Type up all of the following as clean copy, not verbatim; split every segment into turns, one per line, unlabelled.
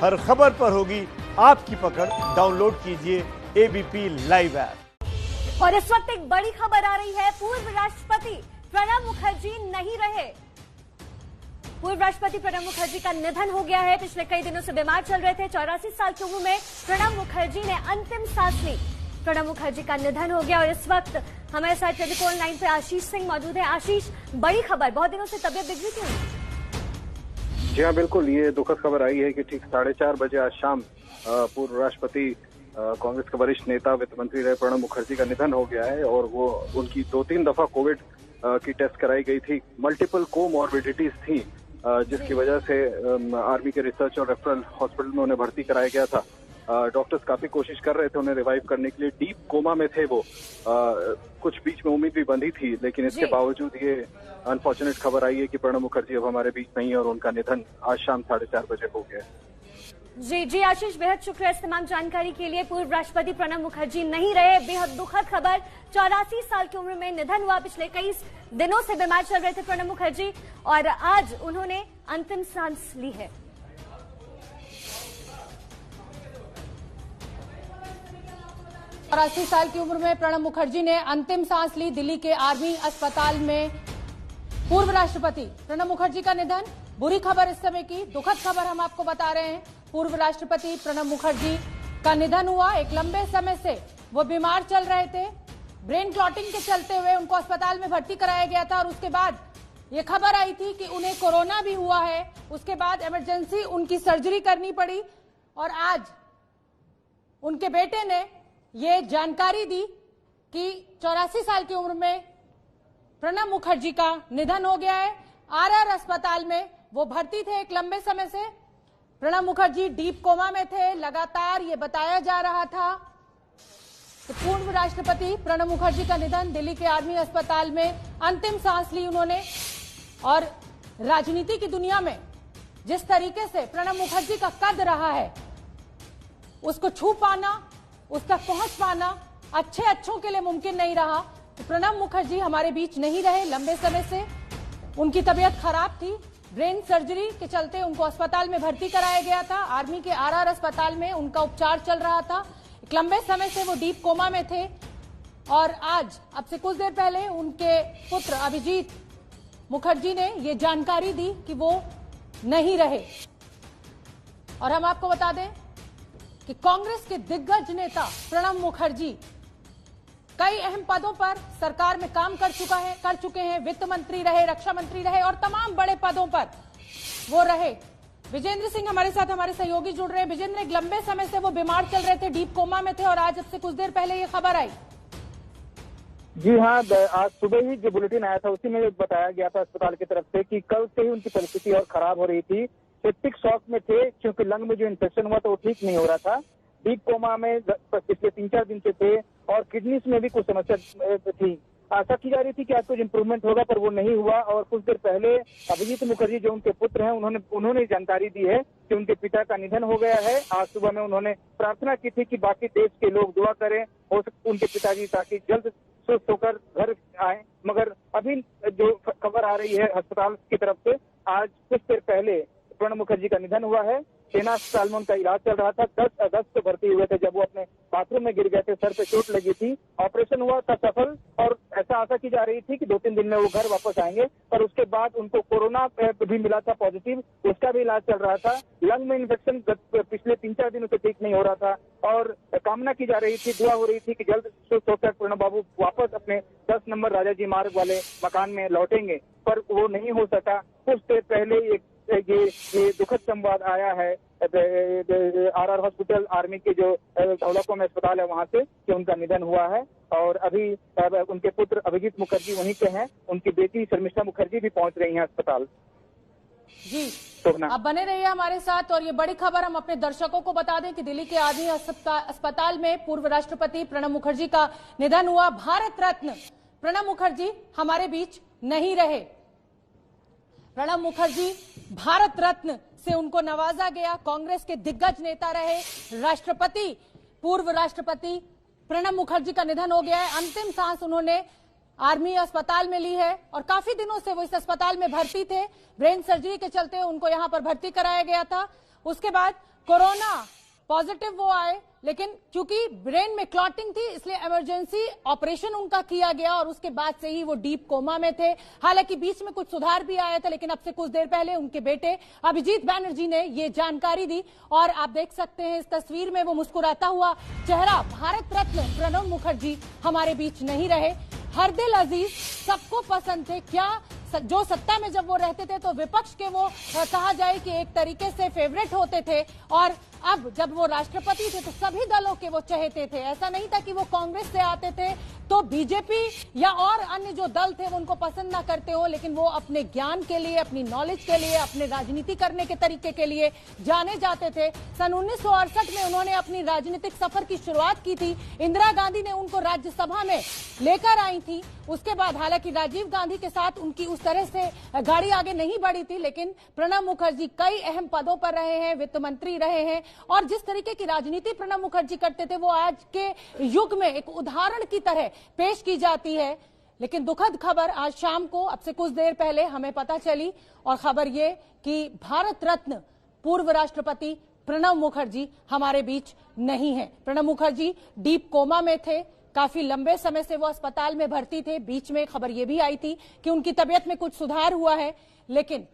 हर खबर पर होगी आपकी पकड़। डाउनलोड कीजिए एबीपी लाइव ऐप।
और इस वक्त एक बड़ी खबर आ रही है। पूर्व राष्ट्रपति प्रणब मुखर्जी नहीं रहे। पूर्व राष्ट्रपति प्रणब मुखर्जी का निधन हो गया है। पिछले कई दिनों से बीमार चल रहे थे। 84 साल की उम्र में प्रणब मुखर्जी ने अंतिम सांस ली। प्रणब मुखर्जी का निधन हो गया और इस वक्त हमारे साथ टेलीफोन लाइन पे आशीष सिंह मौजूद है। आशीष, बड़ी खबर, बहुत दिनों से तबियत बिगड़ी थी।
जी हाँ, बिल्कुल। ये दुखद खबर आई है कि ठीक 4:30 बजे आज शाम पूर्व राष्ट्रपति कांग्रेस के वरिष्ठ नेता वित्त मंत्री रहे प्रणब मुखर्जी का निधन हो गया है और वो उनकी 2-3 दफा कोविड की टेस्ट कराई गई थी। मल्टीपल कोमॉर्बिडिटीज थी जिसकी वजह से आर्मी के रिसर्च और रेफरल हॉस्पिटल में उन्हें भर्ती कराया गया था। डॉक्टर्स काफी कोशिश कर रहे थे उन्हें रिवाइव करने के लिए। डीप कोमा में थे वो। कुछ बीच में उम्मीद भी बंधी थी, लेकिन इसके बावजूद ये अनफॉर्चुनेट खबर आई है कि प्रणब मुखर्जी अब हमारे बीच नहीं है और उनका निधन आज शाम 4:30 बजे हो गया।
जी आशीष, बेहद शुक्रिया इस तमाम जानकारी के लिए। पूर्व राष्ट्रपति प्रणब मुखर्जी नहीं रहे, बेहद दुखद खबर। 84 साल की उम्र में निधन हुआ। पिछले कई दिनों से बीमार चल रहे थे प्रणब मुखर्जी और आज उन्होंने अंतिम सांस ली है।
और 80 साल की उम्र में प्रणब मुखर्जी ने अंतिम सांस ली दिल्ली के आर्मी अस्पताल में। पूर्व राष्ट्रपति प्रणब मुखर्जी का निधन, बुरी खबर इस समय की, दुखद खबर हम आपको बता रहे हैं। पूर्व राष्ट्रपति प्रणब मुखर्जी का निधन हुआ। एक लंबे समय से वो बीमार चल रहे थे। ब्रेन क्लॉटिंग के चलते हुए उनको अस्पताल में भर्ती कराया गया था और उसके बाद ये खबर आई थी कि उन्हें कोरोना भी हुआ है। उसके बाद इमरजेंसी उनकी सर्जरी करनी पड़ी और आज उनके बेटे ने ये जानकारी दी कि 84 साल की उम्र में प्रणब मुखर्जी का निधन हो गया है। आरआर अस्पताल में वो भर्ती थे एक लंबे समय से। प्रणब मुखर्जी डीप कोमा में थे। लगातार ये बताया जा रहा था कि पूर्व राष्ट्रपति प्रणब मुखर्जी का निधन, दिल्ली के आर्मी अस्पताल में अंतिम सांस ली उन्होंने। और राजनीति की दुनिया में जिस तरीके से प्रणब मुखर्जी का कद रहा है, उसको छू पाना, उसका पहुंच पाना अच्छों के लिए मुमकिन नहीं रहा। तो प्रणब मुखर्जी हमारे बीच नहीं रहे लंबे समय से। उनकी तबीयत खराब थी। ब्रेन सर्जरी के चलते उनको अस्पताल में भर्ती कराया गया था। आर्मी के आरआर अस्पताल में उनका उपचार चल रहा था। एक लंबे समय से वो डीप कोमा में थे और आज अब से कुछ देर पहले उनके पुत्र अभिजीत मुखर्जी ने ये जानकारी दी कि वो नहीं रहे। और हम आपको बता दें कि कांग्रेस के दिग्गज नेता प्रणब मुखर्जी कई अहम पदों पर सरकार में काम कर चुके हैं। वित्त मंत्री रहे, रक्षा मंत्री रहे और तमाम बड़े पदों पर वो रहे। विजेंद्र सिंह हमारे साथ, हमारे सहयोगी जुड़ रहे हैं। विजेंद्र, एक लंबे समय से वो बीमार चल रहे थे, डीप कोमा में थे और आज अब से कुछ देर पहले ये खबर आई।
जी हाँ, आज सुबह ही जो बुलेटिन आया था उसी में बताया गया था अस्पताल की तरफ से कि कल से ही उनकी परिस्थिति और खराब हो रही थी। सेप्टिक शॉक में थे क्योंकि लंग में जो इन्फेक्शन हुआ था वो ठीक नहीं हो रहा था। डीप कोमा में पिछले 3-4 दिन से थे और किडनीज में भी कुछ समस्या थी। आशा की जा रही थी कि आज कुछ इम्प्रूवमेंट होगा, पर वो नहीं हुआ। और कुछ देर पहले अभिजीत मुखर्जी जो उनके पुत्र हैं उन्होंने जानकारी दी है कि उनके पिता का निधन हो गया है। आज सुबह में उन्होंने प्रार्थना की थी कि बाकी देश के लोग दुआ करें हो उनके पिताजी ताकि जल्द स्वस्थ होकर घर आए। मगर अभी जो खबर आ रही है अस्पताल की तरफ से, आज कुछ देर पहले प्रणब मुखर्जी का निधन हुआ है। सेना अस्पताल में उनका इलाज चल रहा था। 10 अगस्त को भर्ती हुए थे जब वो अपने बाथरूम में गिर गए थे, सर पे चोट लगी थी। ऑपरेशन हुआ था सफल और ऐसा आशा की जा रही थी कि 2-3 दिन में वो घर वापस आएंगे, पर उसके बाद उनको कोरोना भी मिला था पॉजिटिव, उसका भी इलाज चल रहा था। लंग में इन्फेक्शन पिछले 3-4 दिनों से ठीक नहीं हो रहा था और कामना की जा रही थी, दुआ हो रही थी कि जल्द स्वस्थ होकर प्रणब बाबू वापस अपने 10 नंबर राजाजी मार्ग वाले मकान में लौटेंगे, पर वो नहीं हो सका। कुछ देर पहले ये दुखद संवाद आया है आरआर हॉस्पिटल, आर्मी के जो धौलाकुंआ में अस्पताल है वहां से, कि उनका निधन हुआ है। और अभी उनके पुत्र अभिजीत मुखर्जी वहीं के हैं। उनकी बेटी शर्मिष्ठा मुखर्जी भी पहुंच रही हैं अस्पताल।
जी, आप बने रहिए हमारे साथ। और ये बड़ी खबर हम अपने दर्शकों को बता दें कि दिल्ली के आर्मी अस्पताल में पूर्व राष्ट्रपति प्रणब मुखर्जी का निधन हुआ। भारत रत्न प्रणब मुखर्जी हमारे बीच नहीं रहे। प्रणब मुखर्जी भारत रत्न से उनको नवाजा गया। कांग्रेस के दिग्गज नेता रहे, राष्ट्रपति, पूर्व राष्ट्रपति प्रणब मुखर्जी का निधन हो गया है। अंतिम सांस उन्होंने आर्मी अस्पताल में ली है और काफी दिनों से वो इस अस्पताल में भर्ती थे। ब्रेन सर्जरी के चलते उनको यहां पर भर्ती कराया गया था। उसके बाद कोरोना पॉजिटिव वो आए, लेकिन क्योंकि ब्रेन में क्लॉटिंग थी इसलिए इमरजेंसी ऑपरेशन उनका किया गया और उसके बाद से ही वो डीप कोमा में थे। हालांकि बीच में कुछ सुधार भी आया था, लेकिन अब से कुछ देर पहले उनके बेटे अभिजीत बैनर्जी ने ये जानकारी दी और आप देख सकते हैं इस तस्वीर में वो मुस्कुराता हुआ चेहरा। भारत रत्न प्रणब मुखर्जी हमारे बीच नहीं रहे। हर दिल अजीज, सबको पसंद थे। क्या जो सत्ता में जब वो रहते थे तो विपक्ष के वो कहा जाए कि एक तरीके से फेवरेट होते थे, और अब जब वो राष्ट्रपति थे तो सभी दलों के वो चहेते थे। ऐसा नहीं था कि वो कांग्रेस से आते थे तो बीजेपी या और अन्य जो दल थे वो उनको पसंद ना करते हो, लेकिन वो अपने ज्ञान के लिए, अपनी नॉलेज के लिए, अपने राजनीति करने के तरीके के लिए जाने जाते थे। सन 1968 में उन्होंने अपनी राजनीतिक सफर की शुरुआत की थी। इंदिरा गांधी ने उनको राज्यसभा में लेकर आई थी। उसके बाद हालांकि राजीव गांधी के साथ उनकी उस तरह से गाड़ी आगे नहीं बढ़ी थी, लेकिन प्रणब मुखर्जी कई अहम पदों पर रहे हैं, वित्त मंत्री रहे हैं, और जिस तरीके की राजनीति प्रणब मुखर्जी करते थे वो आज के युग में एक उदाहरण की तरह पेश की जाती है। लेकिन दुखद खबर आज शाम को, अब से कुछ देर पहले हमें पता चली, और खबर ये कि भारत रत्न पूर्व राष्ट्रपति प्रणब मुखर्जी हमारे बीच नहीं है। प्रणब मुखर्जी डीप कोमा में थे, काफी लंबे समय से वो अस्पताल में भर्ती थे। बीच में खबर ये भी आई थी कि उनकी तबीयत में कुछ सुधार हुआ है, लेकिन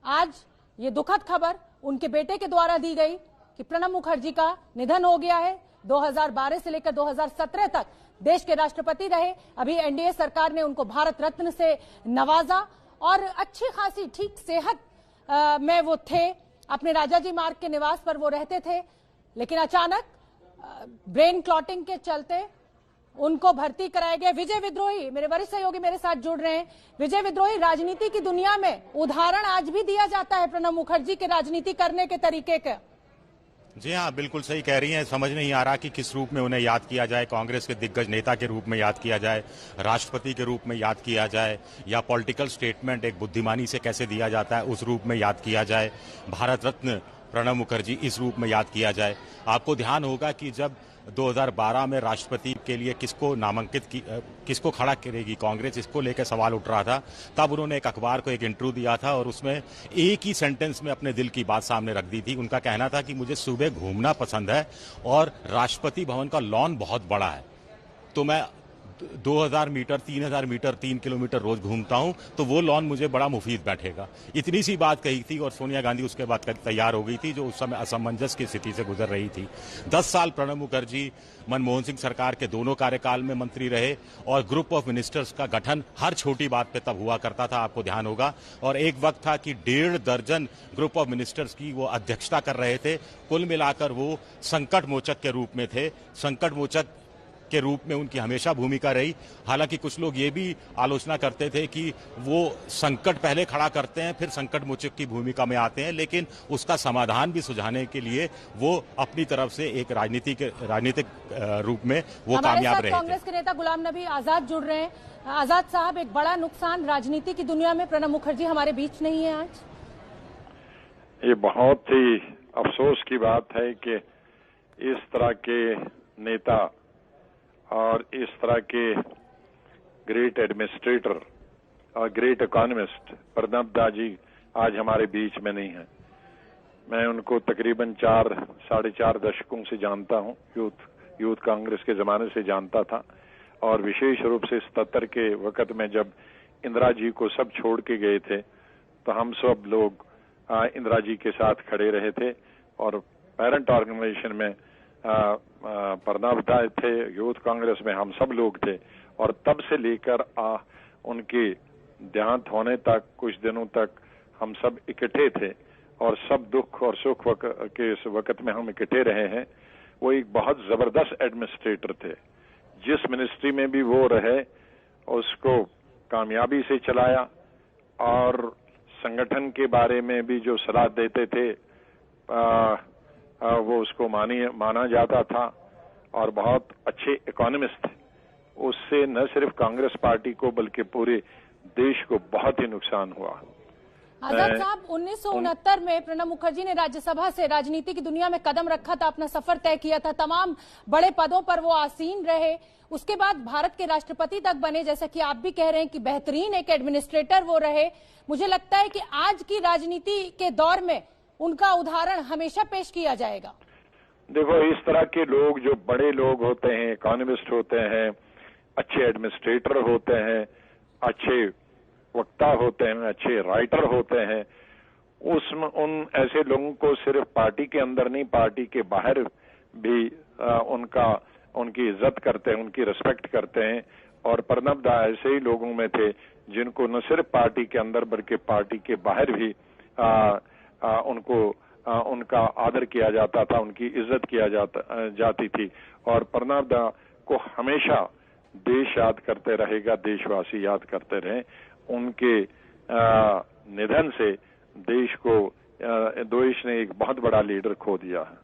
आज ये दुखद खबर उनके बेटे के द्वारा दी गई कि प्रणब मुखर्जी का निधन हो गया है। 2012 से लेकर 2017 तक देश के राष्ट्रपति रहे। अभी एनडीए सरकार ने उनको भारत रत्न से नवाजा और अच्छी खासी ठीक सेहत में वो थे। अपने राजाजी मार्ग के निवास पर वो रहते थे, लेकिन अचानक ब्रेन क्लॉटिंग के चलते उनको भर्ती कराया गया। विजय विद्रोही मेरे वरिष्ठ सहयोगी मेरे साथ जुड़ रहे हैं। विजय विद्रोही, राजनीति की दुनिया में उदाहरण आज भी दिया जाता है प्रणब मुखर्जी के राजनीति करने के तरीके का।
जी हाँ, बिल्कुल सही कह रही हैं। समझ नहीं आ रहा कि किस रूप में उन्हें याद किया जाए। कांग्रेस के दिग्गज नेता के रूप में याद किया जाए, राष्ट्रपति के रूप में याद किया जाए, या पॉलिटिकल स्टेटमेंट एक बुद्धिमानी से कैसे दिया जाता है उस रूप में याद किया जाए। भारत रत्न प्रणब मुखर्जी इस रूप में याद किया जाए। आपको ध्यान होगा कि जब 2012 में राष्ट्रपति के लिए किसको खड़ा करेगी कांग्रेस, इसको लेकर सवाल उठ रहा था, तब उन्होंने एक अखबार को एक इंटरव्यू दिया था और उसमें एक ही सेंटेंस में अपने दिल की बात सामने रख दी थी। उनका कहना था कि मुझे सुबह घूमना पसंद है और राष्ट्रपति भवन का लॉन बहुत बड़ा है, तो मैं 2000 मीटर 3000 मीटर 3 किलोमीटर रोज घूमता हूं, तो वो लॉन मुझे बड़ा मुफीद बैठेगा। इतनी सी बात कही थी और सोनिया गांधी उसके बाद तैयार हो गई थी, जो उस समय असमंजस की स्थिति से गुजर रही थी। 10 साल प्रणब मुखर्जी मनमोहन सिंह सरकार के दोनों कार्यकाल में मंत्री रहे और ग्रुप ऑफ मिनिस्टर्स का गठन हर छोटी बात पे तब हुआ करता था, आपको ध्यान होगा। और एक वक्त था कि 1.5 दर्जन ग्रुप ऑफ मिनिस्टर्स की वो अध्यक्षता कर रहे थे। कुल मिलाकर वो संकट मोचक के रूप में थे। संकट मोचक के रूप में उनकी हमेशा भूमिका रही। हालांकि कुछ लोग ये भी आलोचना करते थे कि वो संकट पहले खड़ा करते हैं फिर संकट मोचक की भूमिका में आते हैं, लेकिन उसका समाधान भी सुझाने के लिए वो अपनी तरफ से एक राजनीतिक रूप में वो कामयाब रहे थे।
कांग्रेस के नेता गुलाम नबी आजाद जुड़ रहे हैं। आजाद साहब, एक बड़ा नुकसान राजनीति की दुनिया में, प्रणब मुखर्जी हमारे बीच नहीं है आज।
ये बहुत ही अफसोस की बात है कि इस तरह के नेता और इस तरह के ग्रेट एडमिनिस्ट्रेटर और ग्रेट इकोनॉमिस्ट प्रणब दा जी आज हमारे बीच में नहीं है। मैं उनको तकरीबन 4-4.5 दशकों से जानता हूं, यूथ कांग्रेस के जमाने से जानता था, और विशेष रूप से 77 के वक्त में जब इंदिरा जी को सब छोड़ के गए थे तो हम सब लोग इंदिरा जी के साथ खड़े रहे थे, और पेरेंट ऑर्गेनाइजेशन में प्रणब दा थे, यूथ कांग्रेस में हम सब लोग थे, और तब से लेकर उनके देहांत होने तक कुछ दिनों तक हम सब इकट्ठे थे और सब दुख और सुख के इस वक्त में हम इकट्ठे रहे हैं। वो एक बहुत जबरदस्त एडमिनिस्ट्रेटर थे। जिस मिनिस्ट्री में भी वो रहे उसको कामयाबी से चलाया, और संगठन के बारे में भी जो सलाह देते थे वो उसको माना जाता था, और बहुत अच्छे इकोनॉमिस्ट थे। उससे न सिर्फ कांग्रेस पार्टी को बल्कि पूरे देश को बहुत ही नुकसान हुआ।
आजाद साहब, 1969 में प्रणब मुखर्जी ने राज्यसभा से राजनीति की दुनिया में कदम रखा था, अपना सफर तय किया था, तमाम बड़े पदों पर वो आसीन रहे। उसके बाद भारत के राष्ट्रपति तक बने, जैसा कि आप भी कह रहे हैं कि बेहतरीन एक एडमिनिस्ट्रेटर वो रहे। मुझे लगता है कि आज की राजनीति के दौर में उनका उदाहरण हमेशा पेश किया जाएगा?
देखो, इस तरह के लोग जो बड़े लोग होते हैं, इकोनॉमिस्ट होते हैं, अच्छे एडमिनिस्ट्रेटर होते हैं, अच्छे वक्ता होते हैं, अच्छे राइटर होते हैं, उन ऐसे लोगों को सिर्फ पार्टी के अंदर नहीं, पार्टी के बाहर भी उनकी इज्जत करते हैं, उनकी रिस्पेक्ट करते हैं। और प्रणब दा ऐसे ही लोगों में थे जिनको न सिर्फ पार्टी के अंदर बल्कि पार्टी के बाहर भी उनका आदर किया जाता था, उनकी इज्जत किया जाती थी। और प्रणब दा को हमेशा देश याद करते रहेगा, देशवासी याद करते रहे। उनके निधन से देश ने एक बहुत बड़ा लीडर खो दिया है।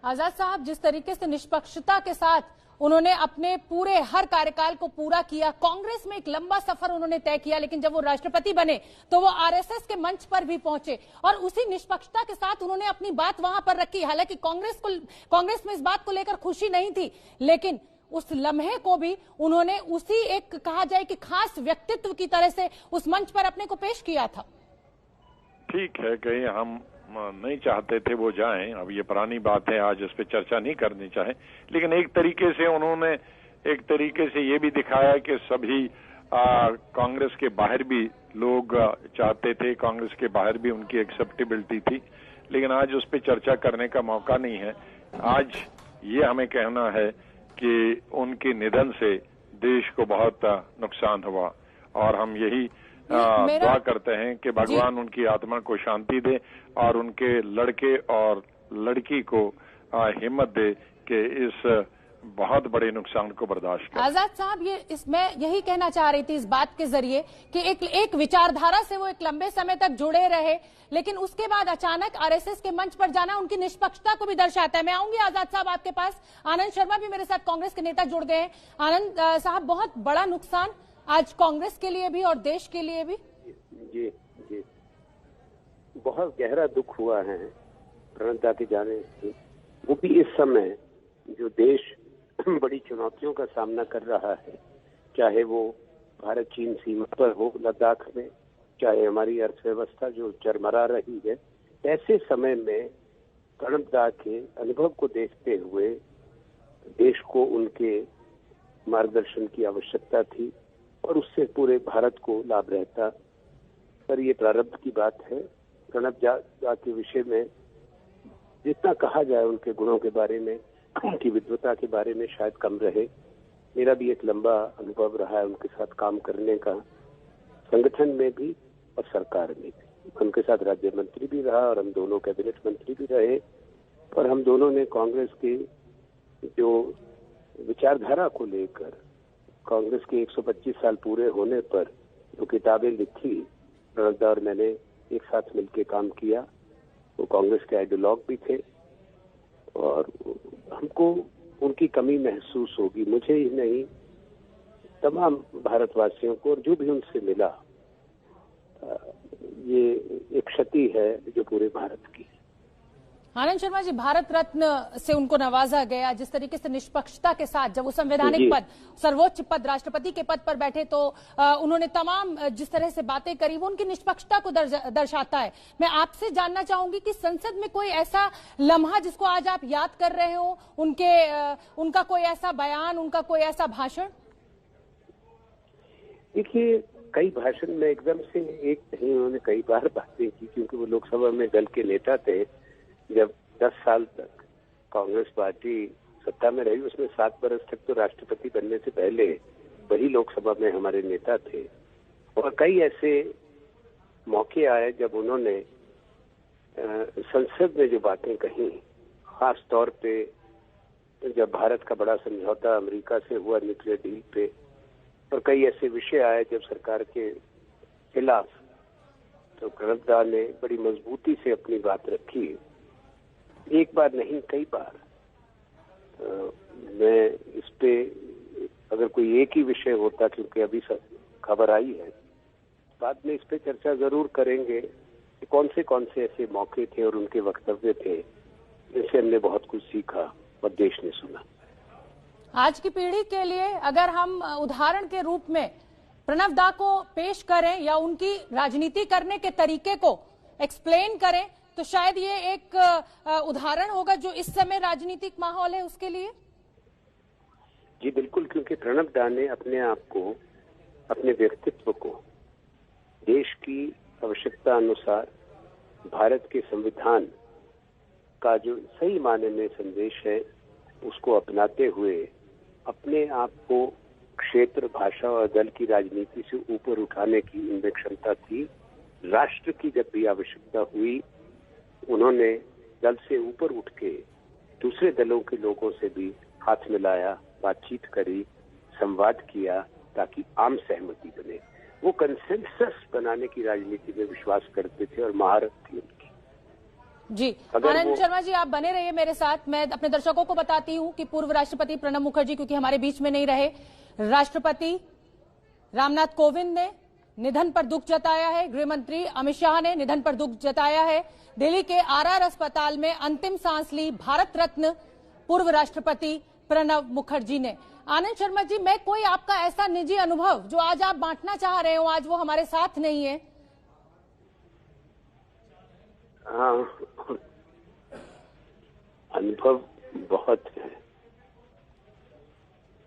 आजाद साहब, जिस तरीके से निष्पक्षता के साथ उन्होंने अपने पूरे हर कार्यकाल को पूरा किया, कांग्रेस में एक लंबा सफर उन्होंने तय किया, लेकिन जब वो राष्ट्रपति बने तो वो आरएसएस के मंच पर भी पहुंचे और उसी निष्पक्षता के साथ उन्होंने अपनी बात वहां पर रखी। हालांकि कांग्रेस में इस बात को लेकर खुशी नहीं थी, लेकिन उस लम्हे को भी उन्होंने उसी एक कहा जाए कि खास व्यक्तित्व की तरह से उस मंच पर अपने को पेश किया था।
ठीक है, कहीं हम नहीं चाहते थे वो जाएं, अब ये पुरानी बात है, आज इस पे चर्चा नहीं करनी चाहे, लेकिन एक तरीके से उन्होंने ये भी दिखाया कि सभी कांग्रेस के बाहर भी लोग चाहते थे, कांग्रेस के बाहर भी उनकी एक्सेप्टेबिलिटी थी, लेकिन आज उस पे चर्चा करने का मौका नहीं है। आज ये हमें कहना है कि उनके निधन से देश को बहुत नुकसान हुआ और हम यही दुआ करते हैं कि भगवान उनकी आत्मा को शांति दे और उनके लड़के और लड़की को हिम्मत दे कि इस बहुत बड़े नुकसान को बर्दाश्त करें।
आजाद साहब, मैं यही कहना चाह रही थी इस बात के जरिए कि एक विचारधारा से वो एक लंबे समय तक जुड़े रहे, लेकिन उसके बाद अचानक आरएसएस के मंच पर जाना उनकी निष्पक्षता को भी दर्शाता है। मैं आऊंगी आजाद साहब आपके पास। आनंद शर्मा भी मेरे साथ कांग्रेस के नेता जुड़ गए हैं। आनंद साहब, बहुत बड़ा नुकसान आज कांग्रेस के लिए भी और देश के लिए भी।
जी, बहुत गहरा दुख हुआ है प्रणब दा के जाने से, वो भी इस समय जो देश बड़ी चुनौतियों का सामना कर रहा है, चाहे वो भारत चीन सीमा पर हो लद्दाख में, चाहे हमारी अर्थव्यवस्था जो चरमरा रही है, ऐसे समय में प्रणब दा के अनुभव को देखते हुए देश को उनके मार्गदर्शन की आवश्यकता थी और उससे पूरे भारत को लाभ रहता। पर ये प्रारब्ध की बात है। प्रणब दा के विषय में जितना कहा जाए उनके गुणों के बारे में, उनकी विद्वता के बारे में शायद कम रहे। मेरा भी एक लंबा अनुभव रहा है उनके साथ काम करने का, संगठन में भी और सरकार में भी। उनके साथ राज्य मंत्री भी रहा और हम दोनों कैबिनेट मंत्री भी रहे। और हम दोनों ने कांग्रेस की जो विचारधारा को लेकर, कांग्रेस के 125 साल पूरे होने पर जो किताबें लिखी, प्रणब दा और मैंने एक साथ मिलकर काम किया। वो कांग्रेस के आइडियोलॉग भी थे और हमको उनकी कमी महसूस होगी, मुझे ही नहीं तमाम भारतवासियों को, और जो भी उनसे मिला, ये एक क्षति है जो पूरे भारत की।
आनंद शर्मा जी, भारत रत्न से उनको नवाजा गया, जिस तरीके से निष्पक्षता के साथ जब वो संवैधानिक पद, सर्वोच्च पद, राष्ट्रपति के पद पर बैठे तो उन्होंने तमाम जिस तरह से बातें करी वो उनकी निष्पक्षता को दर्शाता है। मैं आपसे जानना चाहूंगी कि संसद में कोई ऐसा लम्हा जिसको आज आप याद कर रहे हो, उनका कोई ऐसा बयान, उनका कोई ऐसा भाषण?
देखिए, कई भाषण में एकदम से एक नहीं, उन्होंने कई बार बातें की, क्योंकि वो लोकसभा में दल के नेता थे। जब 10 साल तक कांग्रेस पार्टी सत्ता में रही, उसमें 7 बरस तक तो राष्ट्रपति बनने से पहले वही लोकसभा में हमारे नेता थे। और कई ऐसे मौके आए जब उन्होंने संसद में जो बातें कही, खास तौर पे जब भारत का बड़ा समझौता अमेरिका से हुआ न्यूक्लियर डील पे, और कई ऐसे विषय आए जब सरकार के खिलाफ, तो प्रणब दा ने बड़ी मजबूती से अपनी बात रखी। एक बार नहीं, कई बार। मैं इस पे अगर कोई एक ही विषय होता, क्योंकि अभी खबर आई है, बाद में इस पे चर्चा जरूर करेंगे कि कौन से ऐसे मौके थे और उनके वक्तव्य थे जिनसे हमने बहुत कुछ सीखा और देश ने सुना।
आज की पीढ़ी के लिए अगर हम उदाहरण के रूप में प्रणब दा को पेश करें या उनकी राजनीति करने के तरीके को एक्सप्लेन करें, तो शायद ये एक उदाहरण होगा जो इस समय राजनीतिक माहौल है उसके लिए।
जी बिल्कुल, क्योंकि प्रणब दा ने अपने आप को, अपने व्यक्तित्व को देश की आवश्यकता अनुसार भारत के संविधान का जो सही मायने में संदेश है उसको अपनाते हुए अपने आप को क्षेत्र, भाषा और दल की राजनीति से ऊपर उठाने की इनमें क्षमता थी। राष्ट्र की जब भी आवश्यकता हुई उन्होंने दल से ऊपर उठ के दूसरे दलों के लोगों से भी हाथ मिलाया, बातचीत करी, संवाद किया ताकि आम सहमति बने। वो कंसेंसस बनाने की राजनीति में विश्वास करते थे और महारत थी उनकी।
जी आनंद शर्मा जी, आप बने रहिए मेरे साथ। मैं अपने दर्शकों को बताती हूं कि पूर्व राष्ट्रपति प्रणब मुखर्जी क्योंकि हमारे बीच में नहीं रहे, राष्ट्रपति रामनाथ कोविंद ने निधन पर दुख जताया है, गृह मंत्री अमित शाह ने निधन पर दुख जताया है। दिल्ली के आरआर अस्पताल में अंतिम सांस ली भारत रत्न पूर्व राष्ट्रपति प्रणब मुखर्जी ने। आनंद शर्मा जी, मैं कोई आपका ऐसा निजी अनुभव जो आज आप बांटना चाह रहे हो, आज वो हमारे साथ नहीं है।
हाँ, अनुभव बहुत है।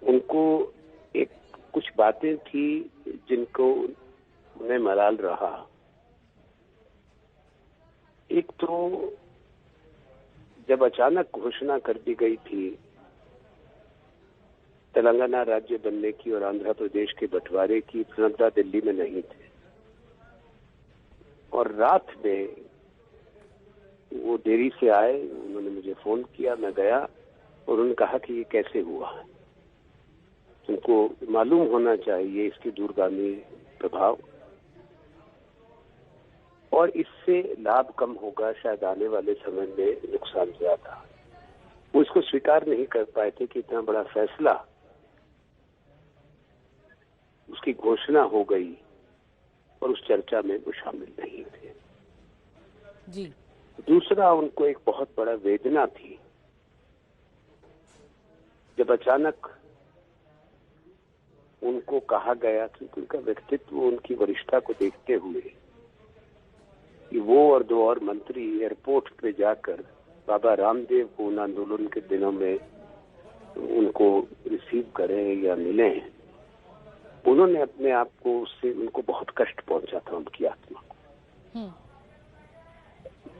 उनको एक कुछ बातें थी जिनको उन्हें मलाल रहा। एक तो जब अचानक घोषणा कर दी गई थी तेलंगाना राज्य बनने की और आंध्र प्रदेश के बंटवारे की, प्रणब दा दिल्ली में नहीं थे और रात में वो देरी से आए। उन्होंने मुझे फोन किया, मैं गया और उन्होंने कहा कि ये कैसे हुआ है, तुमको मालूम होना चाहिए इसकी दूरगामी प्रभाव और इससे लाभ कम होगा, शायद आने वाले समय में नुकसान ज्यादा। वो इसको स्वीकार नहीं कर पाए थे कि इतना बड़ा फैसला, उसकी घोषणा हो गई और उस चर्चा में वो शामिल नहीं थे।
जी।
दूसरा, उनको एक बहुत बड़ा वेदना थी जब अचानक उनको कहा गया कि उनका व्यक्तित्व, उनकी वरिष्ठता को देखते हुए कि वो और दो और मंत्री एयरपोर्ट पे जाकर बाबा रामदेव को उन आंदोलन के दिनों में उनको रिसीव करें या मिलें। उन्होंने अपने आप को उससे, उनको बहुत कष्ट पहुंचा था उनकी आत्मा को।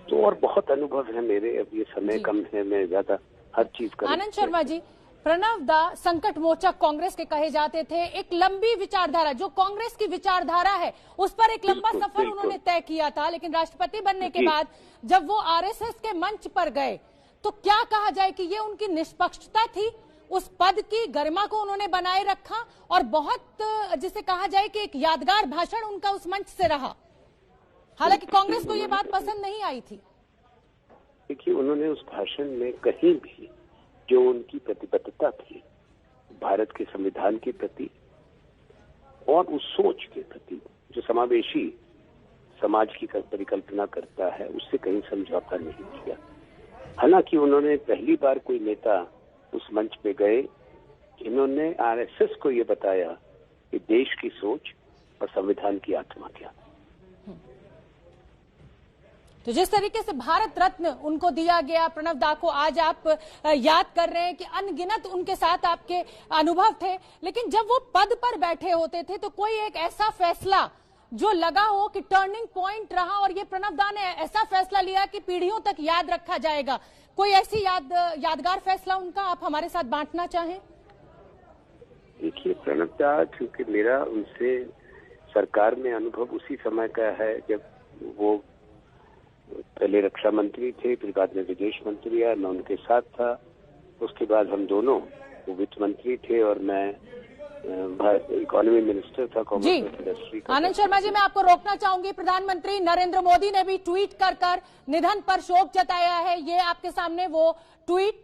तो और बहुत अनुभव है मेरे, अब ये समय कम है, मैं ज्यादा हर चीज कर।
आनंद शर्मा जी, प्रणब दा संकट मोचक कांग्रेस के कहे जाते थे। एक लंबी विचारधारा, जो कांग्रेस की विचारधारा है उस पर एक लंबा सफर उन्होंने तय किया था, लेकिन राष्ट्रपति बनने के बाद जब वो आरएसएस के मंच पर गए तो क्या कहा जाए कि ये उनकी निष्पक्षता थी, उस पद की गरिमा को उन्होंने बनाए रखा और बहुत जिसे कहा जाए कि एक यादगार भाषण उनका उस मंच से रहा। हालांकि कांग्रेस को ये बात पसंद नहीं आई थी।
देखिए, उन्होंने उस भाषण में कहीं भी जो उनकी प्रतिबद्धता थी भारत के संविधान के प्रति और उस सोच के प्रति जो समावेशी समाज की परिकल्पना करता है, उससे कहीं समझौता नहीं किया। हालांकि उन्होंने पहली बार कोई नेता उस मंच पे गए जिन्होंने आरएसएस को ये बताया कि देश की सोच और संविधान की आत्मा क्या।
तो जिस तरीके से भारत रत्न उनको दिया गया, प्रणब दा को आज आप याद कर रहे हैं कि अनगिनत उनके साथ आपके अनुभव थे, लेकिन जब वो पद पर बैठे होते थे तो कोई एक ऐसा फैसला जो लगा हो कि टर्निंग पॉइंट रहा और ये प्रणब दा ने ऐसा फैसला लिया कि पीढ़ियों तक याद रखा जाएगा, कोई ऐसी यादगार फैसला उनका आप हमारे साह बांटना चाहें?
देखिए, प्रणब दा, क्योंकि मेरा उनसे सरकार में अनुभव उसी समय का है जब वो पहले रक्षा मंत्री थे, फिर बाद में विदेश मंत्री आया, मैं उनके साथ था। उसके बाद हम दोनों, वो वित्त मंत्री थे और मैं इकोनॉमी मिनिस्टर था, कॉमर्स इंडस्ट्री का।
आनंद शर्मा जी, मैं आपको रोकना चाहूंगी। प्रधानमंत्री नरेंद्र मोदी ने भी ट्वीट कर निधन पर शोक जताया है। ये आपके सामने वो ट्वीट,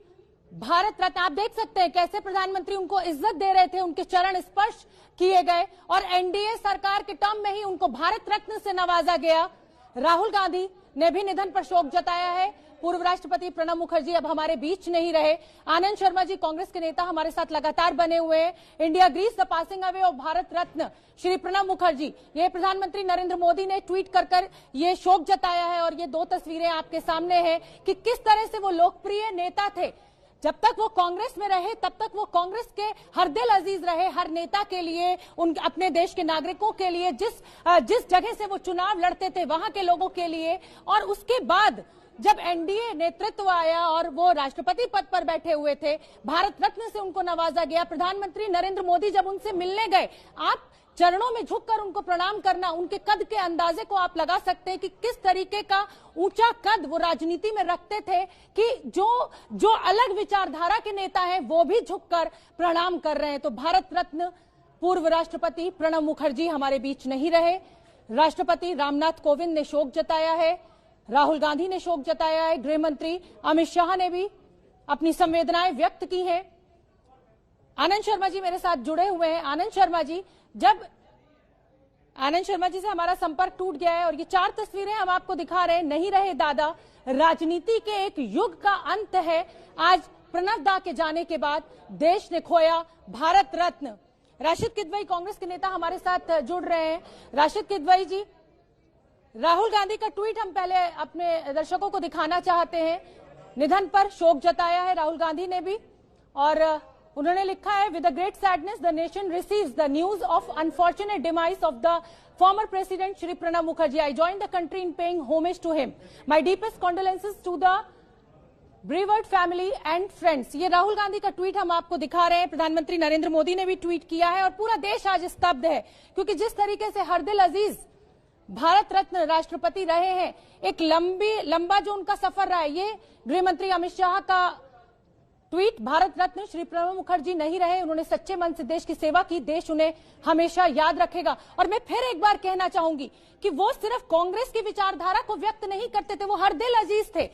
भारत रत्न आप देख सकते हैं कैसे प्रधानमंत्री उनको इज्जत दे रहे थे, उनके चरण स्पर्श किए गए और एनडीए सरकार के टर्म में ही उनको भारत रत्न से नवाजा गया। राहुल गांधी ने भी निधन पर शोक जताया है। पूर्व राष्ट्रपति प्रणब मुखर्जी अब हमारे बीच नहीं रहे। आनंद शर्मा जी कांग्रेस के नेता हमारे साथ लगातार बने हुए हैं। India grieves the passing away of Bharat Ratna Shri Pranab Mukherjee, ये प्रधानमंत्री नरेंद्र मोदी ने ट्वीट कर ये शोक जताया है और ये दो तस्वीरें आपके सामने हैं कि किस तरह से वो लोकप्रिय नेता थे। जब तक वो कांग्रेस में रहे तब तक वो कांग्रेस के हर दिल अजीज रहे, हर नेता के लिए, उन अपने देश के नागरिकों के लिए, जिस जगह से वो चुनाव लड़ते थे वहां के लोगों के लिए। और उसके बाद जब एनडीए नेतृत्व आया और वो राष्ट्रपति पद पर बैठे हुए थे, भारत रत्न से उनको नवाजा गया। प्रधानमंत्री नरेंद्र मोदी जब उनसे मिलने गए, आप चरणों में झुककर उनको प्रणाम करना, उनके कद के अंदाजे को आप लगा सकते हैं कि किस तरीके का ऊंचा कद वो राजनीति में रखते थे कि जो अलग विचारधारा के नेता हैं वो भी झुककर प्रणाम कर रहे हैं। तो भारत रत्न पूर्व राष्ट्रपति प्रणब मुखर्जी हमारे बीच नहीं रहे। राष्ट्रपति रामनाथ कोविंद ने शोक जताया है, राहुल गांधी ने शोक जताया है, गृह मंत्री अमित शाह ने भी अपनी संवेदनाएं व्यक्त की हैं। आनंद शर्मा जी मेरे साथ जुड़े हुए हैं। आनंद शर्मा जी, जब आनंद शर्मा जी से हमारा संपर्क टूट गया है और ये 4 तस्वीरें हम आपको दिखा रहे हैं, नहीं रहे दादा, राजनीति के एक युग का अंत है। आज प्रणब दा के जाने के बाद देश ने खोया भारत रत्न। राशिद किदवई कांग्रेस के नेता हमारे साथ जुड़ रहे हैं। राशिद किदवई जी, राहुल गांधी का ट्वीट हम पहले अपने दर्शकों को दिखाना चाहते हैं। निधन पर शोक जताया है राहुल गांधी ने भी और उन्होंने लिखा है, with the great sadness the nation receives the news of unfortunate demise of the former president Shri Pranab Mukherjee. I join the country in paying homage to him. My deepest condolences to the bereaved family and friends. ये राहुल गांधी का tweet हम आपको दिखा रहे हैं। प्रधानमंत्री नरेंद्र मोदी ने भी ट्वीट किया है और पूरा देश आज स्तब्ध है क्योंकि जिस तरीके से हर दिल अजीज भारत रत्न राष्ट्रपति रहे हैं, एक लंबा जो उनका सफर रहा है, ये गृह मंत्री अमित शाह का ट्वीट, भारत रत्न श्री प्रणब मुखर्जी नहीं रहे, उन्होंने सच्चे मन से देश की सेवा की, देश उन्हें हमेशा याद रखेगा। और मैं फिर एक बार कहना चाहूंगी कि वो सिर्फ कांग्रेस की विचारधारा को व्यक्त नहीं करते थे, वो हर दिल अजीज थे,